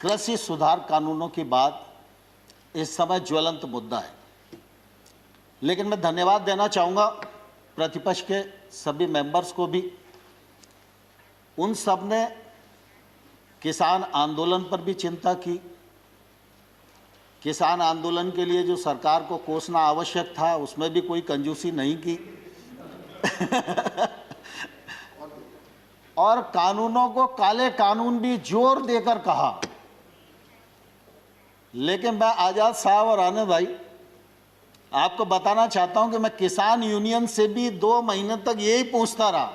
कृषि सुधार कानूनों की बात इस समय ज्वलंत मुद्दा है, लेकिन मैं धन्यवाद देना चाहूँगा प्रतिपक्ष के सभी मेंबर्स को भी। उन सब ने किसान आंदोलन पर भी चिंता की। किसान आंदोलन के लिए जो सरकार को कोसना आवश्यक था उसमें भी कोई कंजूसी नहीं की और कानूनों को काले कानून भी जोर देकर कहा। लेकिन मैं आज़ाद साहब और आने भाई आपको बताना चाहता हूं कि मैं किसान यूनियन से भी 2 महीने तक यही पूछता रहा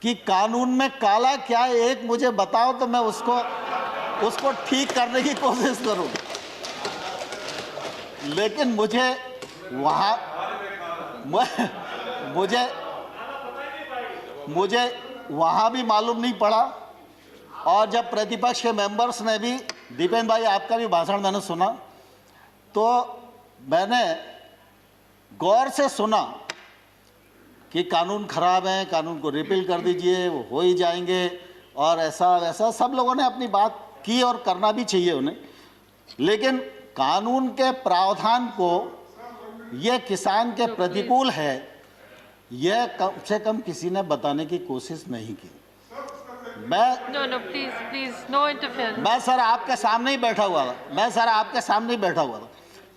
कि कानून में काला क्या है, एक मुझे बताओ तो मैं उसको ठीक करने की कोशिश करूं। लेकिन मुझे वहां भी मालूम नहीं पड़ा। और जब प्रतिपक्ष के मेंबर्स ने भी, दीपेंद्र भाई आपका भी भाषण मैंने सुना, तो मैंने गौर से सुना कि कानून खराब है, कानून को रिपील कर दीजिए, वो हो ही जाएंगे और ऐसा वैसा सब लोगों ने अपनी बात की और करना भी चाहिए उन्हें। लेकिन कानून के प्रावधान को यह किसान के प्रतिकूल है, यह कम से कम किसी ने बताने की कोशिश नहीं की। मैं सर आपके सामने ही बैठा हुआ था।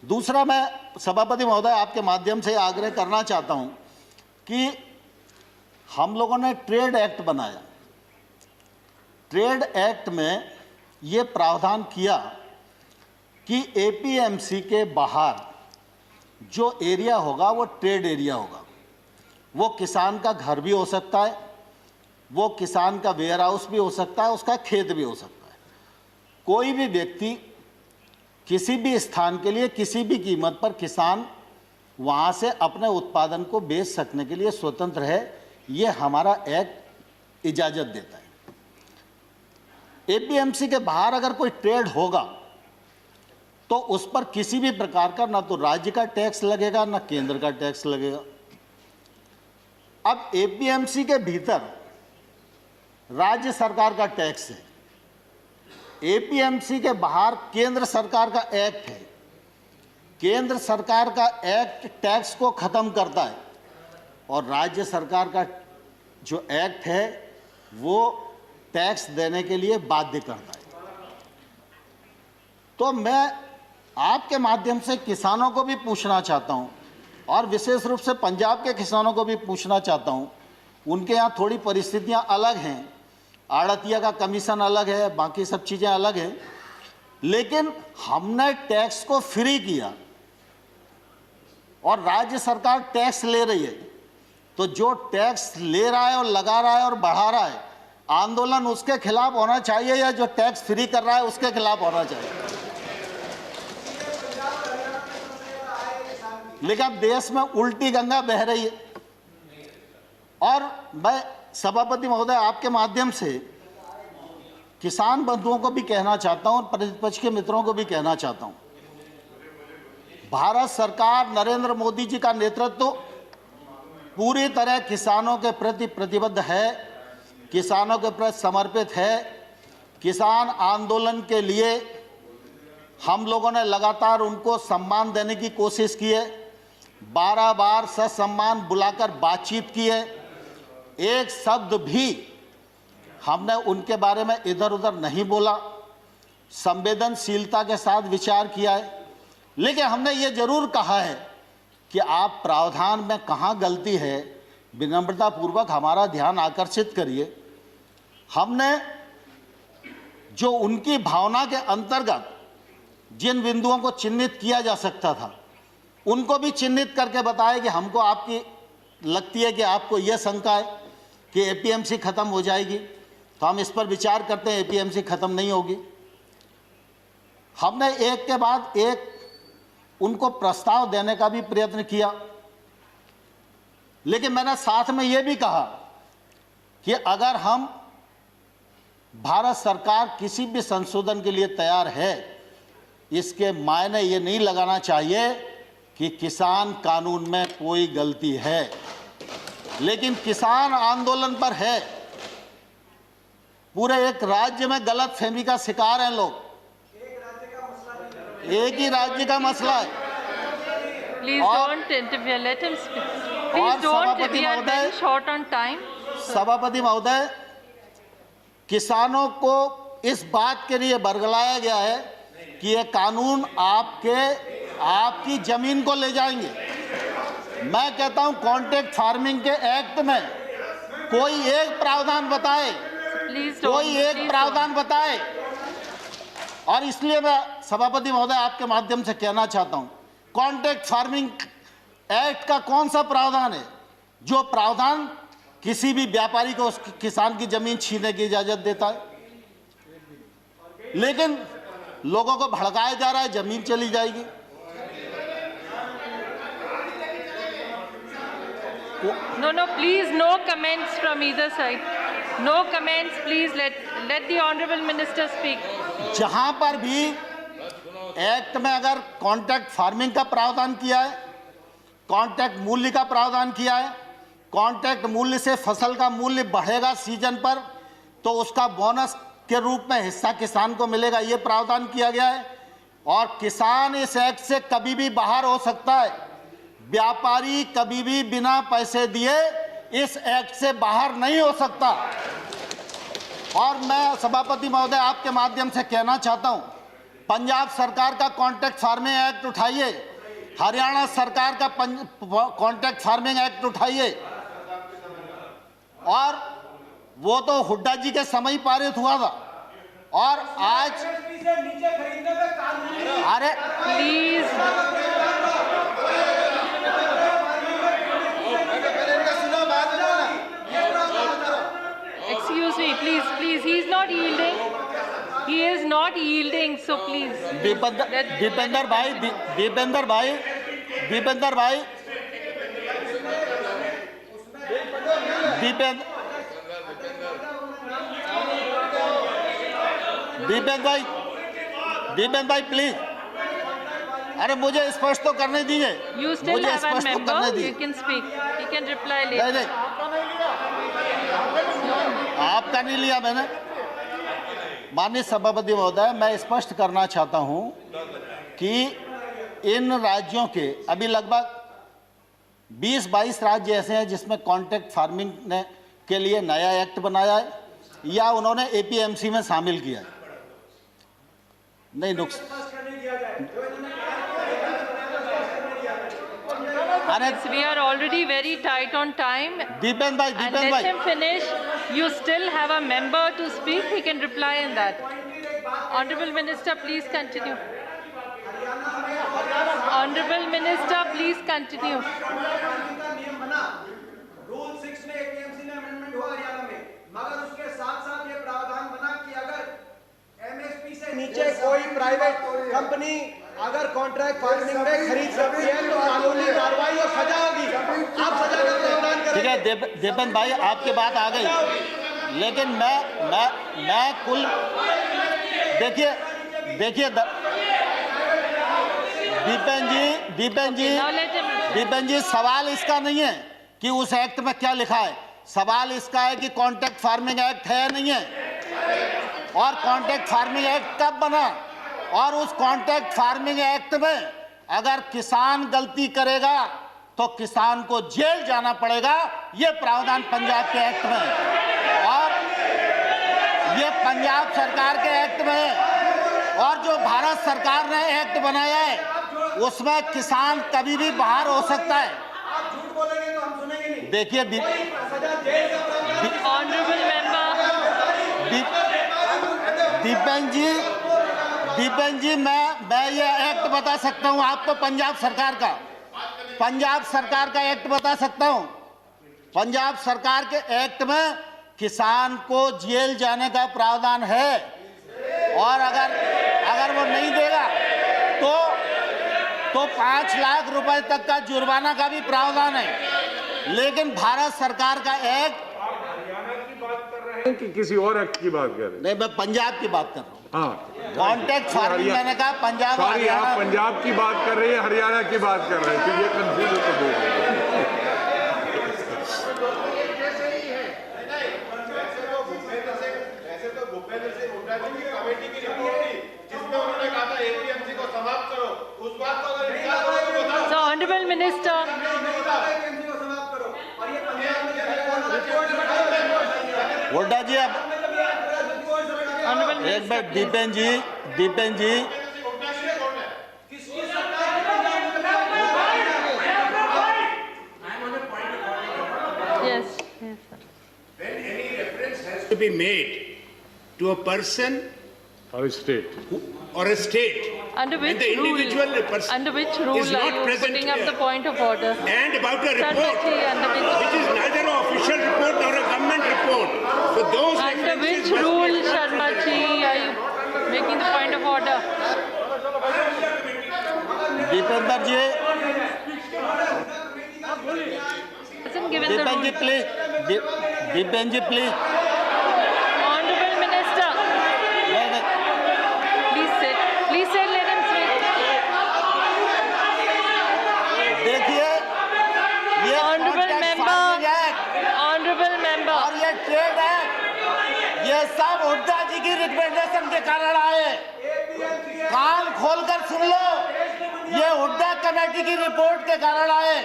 दूसरा, मैं सभापति महोदय आपके माध्यम से आग्रह करना चाहता हूं कि हम लोगों ने ट्रेड एक्ट बनाया। ट्रेड एक्ट में ये प्रावधान किया कि एपीएमसी के बाहर जो एरिया होगा वो ट्रेड एरिया होगा। वो किसान का घर भी हो सकता है, वो किसान का वेयर हाउस भी हो सकता है, उसका खेत भी हो सकता है। कोई भी व्यक्ति किसी भी स्थान के लिए किसी भी कीमत पर किसान वहाँ से अपने उत्पादन को बेच सकने के लिए स्वतंत्र है। ये हमारा एक्ट इजाज़त देता है। एपीएमसी के बाहर अगर कोई ट्रेड होगा तो उस पर किसी भी प्रकार का ना तो राज्य का टैक्स लगेगा ना केंद्र का टैक्स लगेगा। अब एपीएमसी के भीतर राज्य सरकार का टैक्स है, एपीएमसी के बाहर केंद्र सरकार का एक्ट है। केंद्र सरकार का एक्ट टैक्स को खत्म करता है और राज्य सरकार का जो एक्ट है वो टैक्स देने के लिए बाध्य करता है। तो मैं आपके माध्यम से किसानों को भी पूछना चाहता हूं और विशेष रूप से पंजाब के किसानों को भी पूछना चाहता हूं। उनके यहाँ थोड़ी परिस्थितियां अलग हैं, आड़तिया का कमीशन अलग है, बाकी सब चीज़ें अलग हैं, लेकिन हमने टैक्स को फ्री किया और राज्य सरकार टैक्स ले रही है। तो जो टैक्स ले रहा है और लगा रहा है और बढ़ा रहा है, आंदोलन उसके खिलाफ होना चाहिए या जो टैक्स फ्री कर रहा है उसके खिलाफ होना चाहिए। लेकिन अब देश में उल्टी गंगा बह रही है और मैं सभापति महोदय आपके माध्यम से किसान बंधुओं को भी कहना चाहता हूं और प्रतिपक्ष के मित्रों को भी कहना चाहता हूं, भारत सरकार नरेंद्र मोदी जी का नेतृत्व पूरी तरह किसानों के प्रति प्रतिबद्ध है, किसानों के प्रति समर्पित है। किसान आंदोलन के लिए हम लोगों ने लगातार उनको सम्मान देने की कोशिश की है, 12 बार ससम्मान बुलाकर बातचीत की है। एक शब्द भी हमने उनके बारे में इधर उधर नहीं बोला, संवेदनशीलता के साथ विचार किया है। लेकिन हमने ये जरूर कहा है कि आप प्रावधान में कहाँ गलती है विनम्रतापूर्वक हमारा ध्यान आकर्षित करिए। हमने जो उनकी भावना के अंतर्गत जिन बिंदुओं को चिन्हित किया जा सकता था उनको भी चिन्हित करके बताया कि हमको आपकी लगती है कि आपको यह शंका है कि एपीएमसी खत्म हो जाएगी, तो हम इस पर विचार करते हैं। एपीएमसी खत्म नहीं होगी। हमने एक के बाद एक उनको प्रस्ताव देने का भी प्रयत्न किया, लेकिन मैंने साथ में यह भी कहा कि अगर हम भारत सरकार किसी भी संशोधन के लिए तैयार है, इसके मायने ये नहीं लगाना चाहिए कि किसान कानून में कोई गलती है, लेकिन किसान आंदोलन पर है। पूरे एक राज्य में गलत फहमी का शिकार हैं लोग। एक ही राज्य का मसला है। Please और- don't interfere. Let him speak. और Please don't. सभापति We are महोदय- very short on time. सभापति महोदय, किसानों को इस बात के लिए बरगलाया गया है कि ये कानून आपकी जमीन को ले जाएंगे। मैं कहता हूं कॉन्ट्रैक्ट फार्मिंग के एक्ट में कोई एक प्रावधान बताए, Please don't. कोई एक Please प्रावधान बताए। और इसलिए मैं सभापति महोदय आपके माध्यम से कहना चाहता हूं, कॉन्ट्रैक्ट फार्मिंग एक्ट का कौन सा प्रावधान है जो प्रावधान किसी भी व्यापारी को उस किसान की जमीन छीनने की इजाजत देता है? लेकिन लोगों को भड़काया जा रहा है, जमीन चली जाएगी। No, please, no comments from either side. No comments, please. Let the honorable minister speak. जहां पर भी एक्ट में अगर कॉन्ट्रैक्ट फार्मिंग का प्रावधान किया है, कॉन्ट्रैक्ट मूल्य का प्रावधान किया है, कॉन्ट्रैक्ट मूल्य से फसल का मूल्य बढ़ेगा सीजन पर तो उसका बोनस के रूप में हिस्सा किसान को मिलेगा, ये प्रावधान किया गया है। और किसान इस एक्ट से कभी भी बाहर हो सकता है, व्यापारी कभी भी बिना पैसे दिए इस एक्ट से बाहर नहीं हो सकता। और मैं सभापति महोदय आपके माध्यम से कहना चाहता हूं, पंजाब सरकार का कॉन्ट्रैक्ट फार्मिंग एक्ट उठाइए, हरियाणा सरकार का कॉन्ट्रैक्ट फार्मिंग एक्ट उठाइए, और वो तो हुड्डा जी के समय ही पारित हुआ था। और आज अरे Please. Excuse me, please. He is not yielding. He is not yielding. So please. Dipendra भाई दीपेंद्र भाई दीपेंद्र भाई दीपेंद्र भाई प्लीज, अरे मुझे स्पष्ट तो करने दीजिए। You still मुझे have a स्पष्ट तो member. करने You दीजिए। can speak. He can reply नहीं later. नहीं, आपका नहीं लिया मैंने। माननीय सभापति महोदय, मैं स्पष्ट करना चाहता हूं कि इन राज्यों के अभी लगभग 20-22 राज्य ऐसे हैं जिसमें कॉन्ट्रैक्ट फार्मिंग ने के लिए नया एक्ट बनाया है या उन्होंने एपीएमसी में शामिल किया है। नहीं नुक्स अरे We are already very tight on time. Dipendra भाई And let भाई him finish. You still have a member to speak. He can reply in that. Honorable Minister, please continue. Honorable Minister, please continue. Rule 6 में APMC ने amendment हुआ हरियाणा में, मगर उसके साथ साथ ये प्रावधान बना कि अगर एमएसपी से नीचे कोई प्राइवेट कंपनी अगर कॉन्ट्रैक्ट फार्मिंग में खरीद सकती है तो कानूनी कार्रवाई और सजा होगी। आप सजा का प्रावधान करें। ठीक है दीपेंद्र भाई, आपकी बात आ गई, लेकिन मैं कुल देखिए दीपेंद्र जी सवाल इसका नहीं है कि उस एक्ट में क्या लिखा है, सवाल इसका है कि कॉन्ट्रैक्ट फार्मिंग एक्ट है या नहीं है, और कॉन्ट्रैक्ट फार्मिंग एक्ट कब बना, और उस कॉन्ट्रैक्ट फार्मिंग एक्ट में अगर किसान गलती करेगा तो किसान को जेल जाना पड़ेगा। ये प्रावधान पंजाब के एक्ट में है और ये पंजाब सरकार के एक्ट में है, और जो भारत सरकार ने एक्ट बनाया है उसमें किसान कभी भी बाहर हो सकता है। आप झूठ बोलेंगे तो हम सुनेंगे नहीं। देखिए सजा जेल का प्रावधान। Honorable member. दीपेंद्र जी मैं ये एक्ट बता सकता हूं आपको, पंजाब सरकार का एक्ट बता सकता हूं। पंजाब सरकार के एक्ट में किसान को जेल जाने का प्रावधान है, और अगर वो नहीं देगा तो 5 लाख रुपए तक का जुर्माना का भी प्रावधान है। लेकिन भारत सरकार का एक्ट, कि किसी और एक्ट की बात कर रहे हैं? नहीं, मैं पंजाब की बात कर रहा हूँ। हाँ, कॉन्ट्रैक्ट फार्मिंग मैंने कहा पंजाब सॉरी, आप हरियाणा। पंजाब की बात कर रहे हैं, हरियाणा की बात कर रहे हैं, तो ये कंफ्यूज होकर बोल रहे हैं। भूपेंद्र सिंह हुड्डा जी की कमेटी की रिपोर्ट थी जिसमें उन्होंने कहा था एपीएमसी को समाप्त हुड्डा जी अब Honorable एक Minister, minute, please. Deepen ji Yes, yes, sir. To be made to a person और state or a state, Under which the individual rule? person Under which is rule not are you present putting up here. the point of order? and about a report Sarmaji, under which is neither an official report nor a government report. So those Under references which must be rule, accepted. Sharma ji, are you making the point of order? Deependra ji Hasn't given the Deepen ji rule. Please Deepen ji please Honorable Minister, please sit. Please sit, let him speak. देखिए ये Honorable contract member, farming है honorable member. और ये trade है, ये सब हुड्डा जी की recommendation के कारण आए। कान खोलकर सुन लो, ये हुड्डा कमेटी की रिपोर्ट के कारण आए।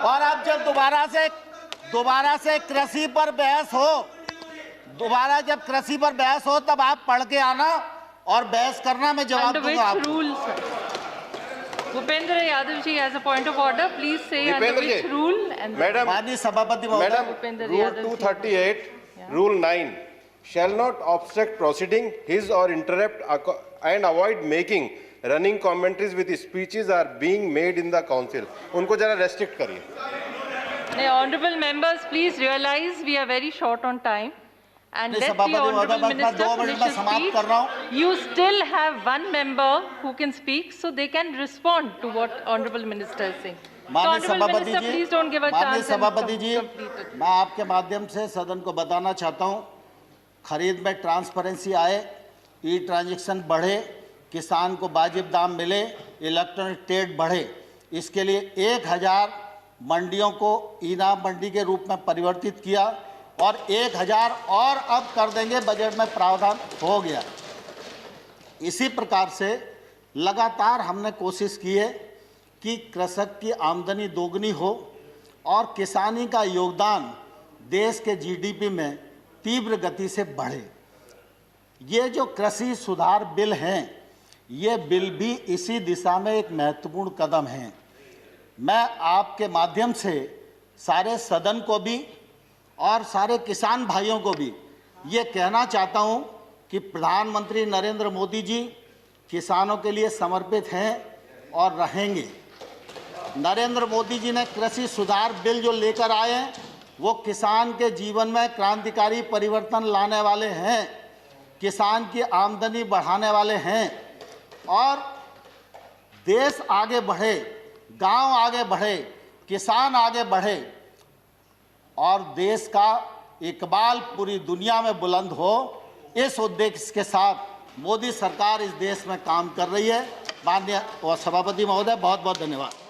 और अब जब दोबारा से कृषि पर बहस हो, जब कृषि पर बहस हो तब आप पढ़ के आना और बहस करना, मैं जवाब Under दूंगा which आपको। rule, sir? Bhupendra Yadav ji has a point of order. Please say under Bhupendra which ji. rule and Madam, माननीय सभापति महोदय, Madam, Bhupendra Rule Yadav ji. 238, Rule 9, shall not obstruct proceeding, his or interrupt and avoid making running commentaries with speeches are being made in the council. उनको जरा restrict करिए. Now, honorable members, please realize we are very short on time. And Please, let the सभापति महोदय, honorable बस मैं minister 2 minute finish में his समाप्त कर रहा हूं। speech. You still have one member who can speak, so they can respond to what honorable minister is saying. So, माननीय honorable सभापति minister, ji, please don't give a माननीय chance and सभापति जी, complete it. मैं आपके माध्यम से सदन को बताना चाहता हूं, खरीद में ट्रांसपेरेंसी आए, ई ट्रांजैक्शन बढ़े, किसान को वाजिब दाम मिले, इलेक्ट्रॉनिक ट्रेड बढ़े, इसके लिए 1000 मंडियों को इनाम मंडी के रूप में परिवर्तित किया और 1000 और अब कर देंगे, बजट में प्रावधान हो गया। इसी प्रकार से लगातार हमने कोशिश की है कि कृषक की आमदनी दोगुनी हो और किसानी का योगदान देश के जीडीपी में तीव्र गति से बढ़े। ये जो कृषि सुधार बिल हैं, ये बिल भी इसी दिशा में एक महत्वपूर्ण कदम है। मैं आपके माध्यम से सारे सदन को भी और सारे किसान भाइयों को भी ये कहना चाहता हूँ कि प्रधानमंत्री नरेंद्र मोदी जी किसानों के लिए समर्पित हैं और रहेंगे। नरेंद्र मोदी जी ने कृषि सुधार बिल जो लेकर आए हैं, वो किसान के जीवन में क्रांतिकारी परिवर्तन लाने वाले हैं, किसान की आमदनी बढ़ाने वाले हैं और देश आगे बढ़े, गांव आगे बढ़े, किसान आगे बढ़े और देश का इकबाल पूरी दुनिया में बुलंद हो, इस उद्देश्य के साथ मोदी सरकार इस देश में काम कर रही है। माननीय सभापति महोदय, बहुत बहुत धन्यवाद।